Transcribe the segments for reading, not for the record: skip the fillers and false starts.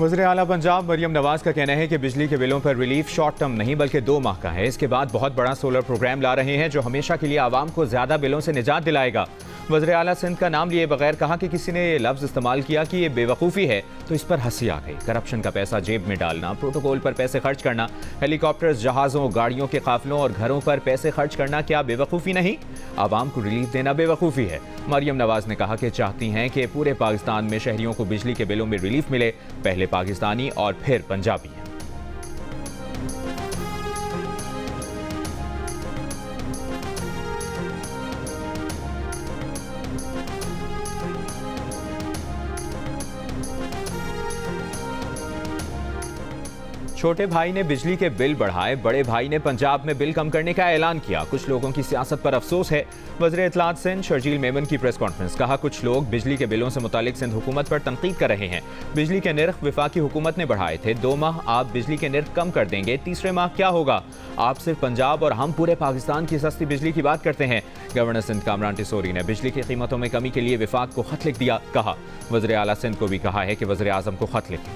वज़ीर आला पंजाब मरियम नवाज का कहना है कि बिजली के बिलों पर रिलीफ शॉर्ट टर्म नहीं बल्कि 2 माह का है। इसके बाद बहुत बड़ा सोलर प्रोग्राम ला रहे हैं जो हमेशा के लिए आवाम को ज्यादा बिलों से निजात दिलाएगा। वज़ीर आला सिंध का नाम लिए बगैर कहा कि किसी ने ये लफ्ज़ इस्तेमाल किया कि ये बेवकूफ़ी है तो इस पर हंसी आ गई। करप्शन का पैसा जेब में डालना, प्रोटोकॉल पर पैसे खर्च करना, हेलीकॉप्टर्स, जहाज़ों, गाड़ियों के काफिलों और घरों पर पैसे खर्च करना क्या बेवकूफ़ी नहीं? आवाम को रिलीफ देना बेवकूफ़ी है। मरियम नवाज ने कहा कि चाहती हैं कि पूरे पाकिस्तान में शहरियों को बिजली के बिलों में रिलीफ मिले, पहले पाकिस्तानी और फिर पंजाबी। छोटे भाई ने बिजली के बिल बढ़ाए, बड़े भाई ने पंजाब में बिल कम करने का ऐलान किया। कुछ लोगों की सियासत पर अफसोस है। वज़ीर इत्तलात सिंध शर्जील मेमन की प्रेस कॉन्फ्रेंस। कहा कुछ लोग बिजली के बिलों से मुतालिक सिंध हुकूमत पर तनकीद कर रहे हैं। बिजली के निर्ख वफाकी हुकूमत ने बढ़ाए थे, 2 माह आप बिजली के निर्ख कम कर देंगे, तीसरे माह क्या होगा? आप सिर्फ पंजाब और हम पूरे पाकिस्तान की सस्ती बिजली की बात करते हैं। गवर्नर सिंध कामरान टिसोरी ने बिजली की कीमतों में कमी के लिए वफाक को खत लिख दिया। कहा वज़ीर आला सिंध को भी कहा है कि वज़ीर आज़म को खत लिखें।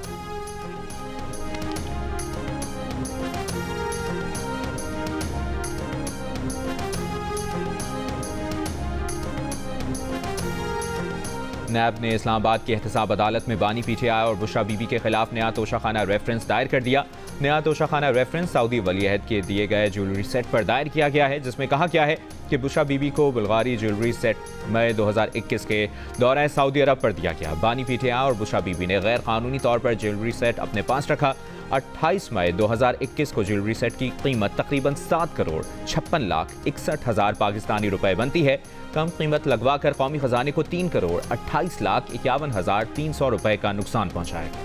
नैब ने इस्लामाबाद की एहतसाब अदालत में बानी पीटीआई और बुशरा बीबी के खिलाफ नया तोशाखाना रेफरेंस दायर कर दिया। नया तोशाखाना रेफरेंस सऊदी वलीअहद के दिए गए ज्वेलरी सेट पर दायर किया गया है, जिसमें कहा गया है कि बुशरा बीबी को बुल्गारी ज्वेलरी सेट मई 2021 के दौरान सऊदी अरब पर दिया गया। बानी पीटीआई और बुशरा बीबी ने गैर कानूनी तौर पर ज्वेलरी सेट अपने पास रखा। 28 मई 2021 को ज्वेलरी सेट की कीमत तकरीबन 7,56,61,000 पाकिस्तानी रुपए बनती है। कम कीमत लगवा कर कौमी खजाने को 3,28,51,300 रुपए का नुकसान पहुंचाएगा।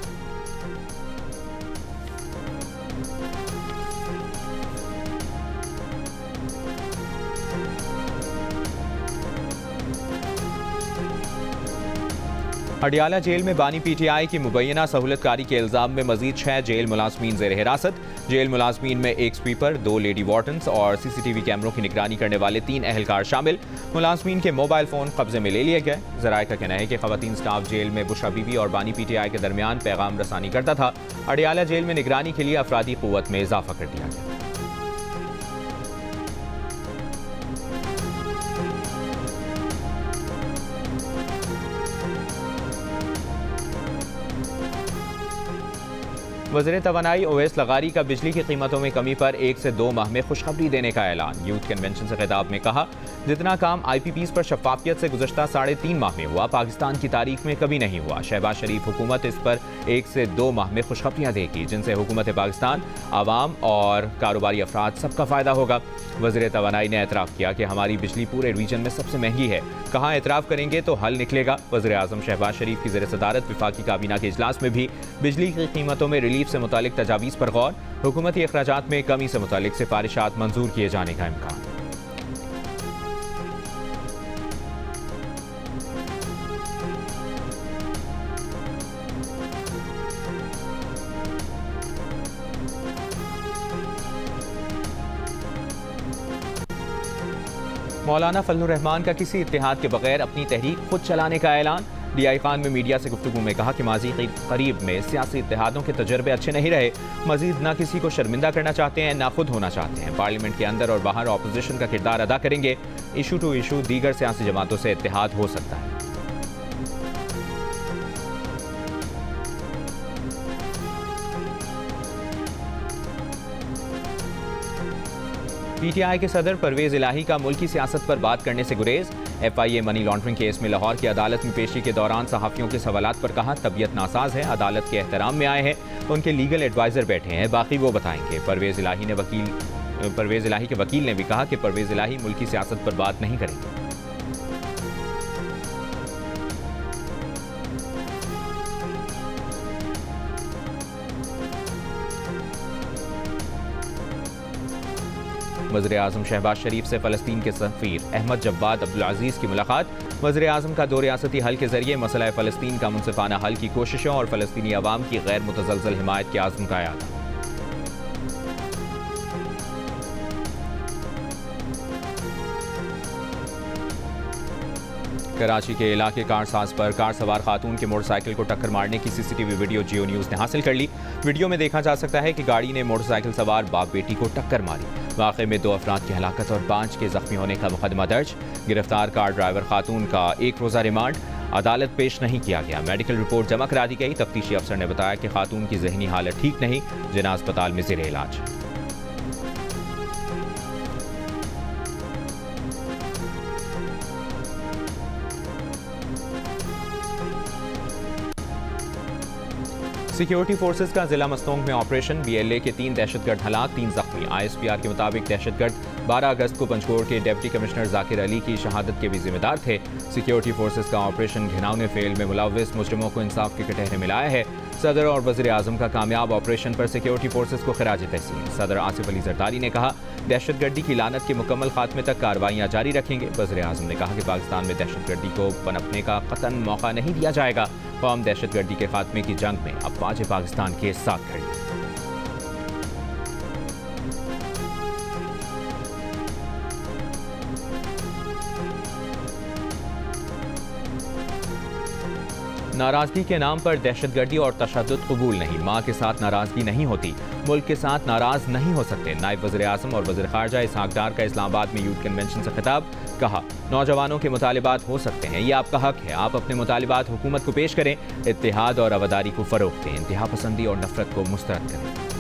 अडियाला जेल में बानी पीटीआई की मुबैना सहूलतकारी के इल्जाम में मजीद 6 जेल मुलाजमीन जेर हिरासत। जेल मुलाजमीन में 1 स्वीपर, 2 लेडी वार्डन्स और सीसीटीवी कैमरों की निगरानी करने वाले 3 एहलकार शामिल। मुलाजमीन के मोबाइल फोन कब्जे में ले लिए गए। ज़राए का कहना है कि खवातीन स्टाफ जेल में बुशरा बीबी और बानी पीटीआई के दरमियान पैगाम रसानी करता था। अडियाला जेल में निगरानी के लिए अफरादी कुव्वत में इजाफा कर दिया गया। वज़ीर तवानाई ओवैस लगारी का बिजली की कीमतों में कमी पर 1 से 2 माह में खुशखबरी देने का ऐलान। यूथ कन्वेंशन से खिताब में कहा जितना काम IPPs पर शफाफियत से गुज़श्ता 3.5 माह में हुआ, पाकिस्तान की तारीख में कभी नहीं हुआ। शहबाज शरीफ हुकूमत इस पर 1 से 2 माह में खुशखबरियाँ देगी, जिनसे हुकूमत पाकिस्तान, आवाम और कारोबारी अफराद सबका फ़ायदा होगा। वज़ीर तवानाई ने एतराफ़ किया कि हमारी बिजली पूरे रीजन में सबसे महंगी है। कहाँ एतराफ़ करेंगे तो हल निकलेगा। वज़ीर आज़म शहबाज शरीफ की ज़ेर सदारत वफाकी काबीना के इजलास में भी बिजली की कीमतों में रिलीफ से मुतालिक तजावीज़ पर गौर, हुकूमती अखराजात में कमी से मुतालिक सिफारिशात मंजूर किए जाने का इम्कान। मौलाना फजलुर रहमान का किसी इत्तेहाद के बगैर अपनी तहरीक खुद चलाने का ऐलान। DI खान में मीडिया से गुफ्तगू में कहा कि माजी के करीब में सियासी इत्तेहादों के तजर्बे अच्छे नहीं रहे। मजीद न किसी को शर्मिंदा करना चाहते हैं, न खुद होना चाहते हैं। पार्लियामेंट के अंदर और बाहर अपोजिशन का किरदार अदा करेंगे। इशू टू इशू दीगर सियासी जमातों से इत्तेहाद हो सकता है। PTI के सदर परवेज इलाही का मुल्की सियासत पर बात करने से गुरेज। FIA मनी लॉन्ड्रिंग केस में लाहौर की अदालत में पेशी के दौरान सहाफ़ियों के सवालात पर कहा तबीयत नासाज है, अदालत के एहतराम में आए हैं, उनके लीगल एडवाइज़र बैठे हैं, बाकी वो बताएंगे। परवेज इलाही के वकील ने भी कहा कि परवेज इलाही मुल्की सियासत पर बात नहीं करेंगे। वज़ीर आज़म शहबाज शरीफ से फ़लस्तीन के सफ़ीर अहमद जब्बाद अब्दुल अज़ीज़ की मुलाकात। वज़ीर आज़म का 2 रियासती हल के ज़रिए मसला फ़लस्तीन का मुनसिफ़ाना हल की कोशिशों और फ़लस्तीनी अवाम की गैर मुतज़लज़ल हिमायत के आज़म का याद। कराची के इलाके कारसाज पर कार सवार खातून के मोटरसाइकिल को टक्कर मारने की सीसीटीवी वीडियो जियो न्यूज़ ने हासिल कर ली। वीडियो में देखा जा सकता है कि गाड़ी ने मोटरसाइकिल सवार बाप बेटी को टक्कर मारी। वाक़े में 2 अफराद की हलाकत और 5 के जख्मी होने का मुकदमा दर्ज। गिरफ्तार कार ड्राइवर खातून का 1 रोज़ा रिमांड अदालत पेश नहीं किया गया। मेडिकल रिपोर्ट जमा करा दी गई। तफ्तीशी अफसर ने बताया कि खातून की जहनी हालत ठीक नहीं, जिन्ना अस्पताल में ज़ेर इलाज। सिक्योरिटी फोर्सेस का जिला मस्तोंग में ऑपरेशन। BLA के 3 दहशतगर्द हलाक, 3 जख्मी। ISPR के मुताबिक दहशतगर्द 12 अगस्त को पंचकोट के डिप्टी कमिश्नर जाकिर अली की शहादत के भी जिम्मेदार थे। सिक्योरिटी फोर्सेस का ऑपरेशन घिनौने फेल में मुलव्विस मुजरिमों को इंसाफ के कटहरे मिलाया है। सदर और वज़ीर आज़म का कामयाब ऑपरेशन पर सिक्योरिटी फोर्सेस को खिराज तहसीन। सदर आसिफ अली जरदारी ने कहा, दहशतगर्दी की लानत के मुकम्मल खात्मे तक कार्रवाइयाँ जारी रखेंगे। वज़ीर आज़म ने कहा कि पाकिस्तान में दहशतगर्दी को पनपने का कतन मौका नहीं दिया जाएगा। कौम दहशतगर्दी के खात्मे की जंग में अफवाज पाकिस्तान के साथ खड़ी है। नाराजगी के नाम पर दहशतगर्दी और तशद्दुद कबूल नहीं। माँ के साथ नाराजगी नहीं होती, मुल्क के साथ नाराज नहीं हो सकते। नायब वज़ीर आज़म और वज़ीर ख़ारजा इसहाक़ डार का इस्लामाबाद में यूथ कन्वेंशन से खिताब। कहा, नौजवानों के मुतालिबात हो सकते हैं, ये आपका हक है। आप अपने मुतालिबात हुकूमत को पेश करें, इत्तेहाद और अवदारी को फ़रोग़ दें, इंतहा पसंदी और नफरत को मुस्तरद करें।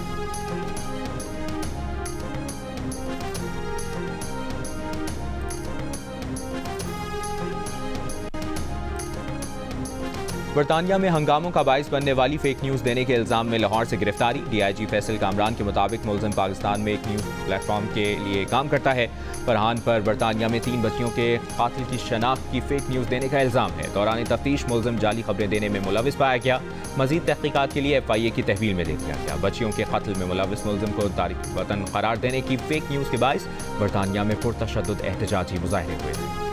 बरतानिया में हंगामों का बाइस बनने वाली फेक न्यूज़ देने के इल्ज़ाम में लाहौर से गिरफ्तारी। DIG फैसल कामरान के मुताबिक मुलज़िम पाकिस्तान में एक न्यूज़ प्लेटफॉर्म के लिए काम करता है। फरहान पर बरतानिया में 3 बच्चियों के कातिल की शनाख्त की फेक न्यूज़ देने का इल्ज़ाम है। दौरान तफ्तीश मुलज़िम जाली खबरें देने में मुलव्विस पाया गया। मज़ीद तहकीकात के लिए FIA की तहवील में दे दिया गया। बच्चियों के कत्ल में मुलव्विस मुलज़िम को तारिक वतन करार देने की फेक न्यूज़ के बाइस बरतानिया में पुरतशद्दुद एहतजाजी मुजाहरे हुए थे।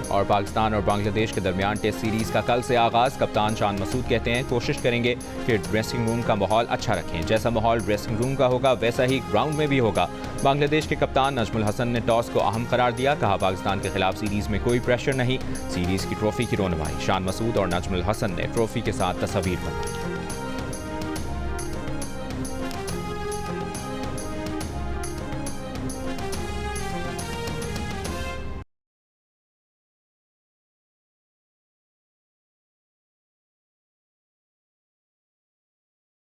और पाकिस्तान और बांग्लादेश के दरमियान टेस्ट सीरीज़ का कल से आगाज़। कप्तान शान मसूद कहते हैं, कोशिश करेंगे कि ड्रेसिंग रूम का माहौल अच्छा रखें। जैसा माहौल ड्रेसिंग रूम का होगा वैसा ही ग्राउंड में भी होगा। बांग्लादेश के कप्तान नजमुल हसन ने टॉस को अहम करार दिया। कहा, पाकिस्तान के खिलाफ सीरीज़ में कोई प्रेशर नहीं, सीरीज़ की ट्रॉफी की रोनमाई। शान मसूद और नजमुल हसन ने ट्रॉफी के साथ तस्वीर बनाई।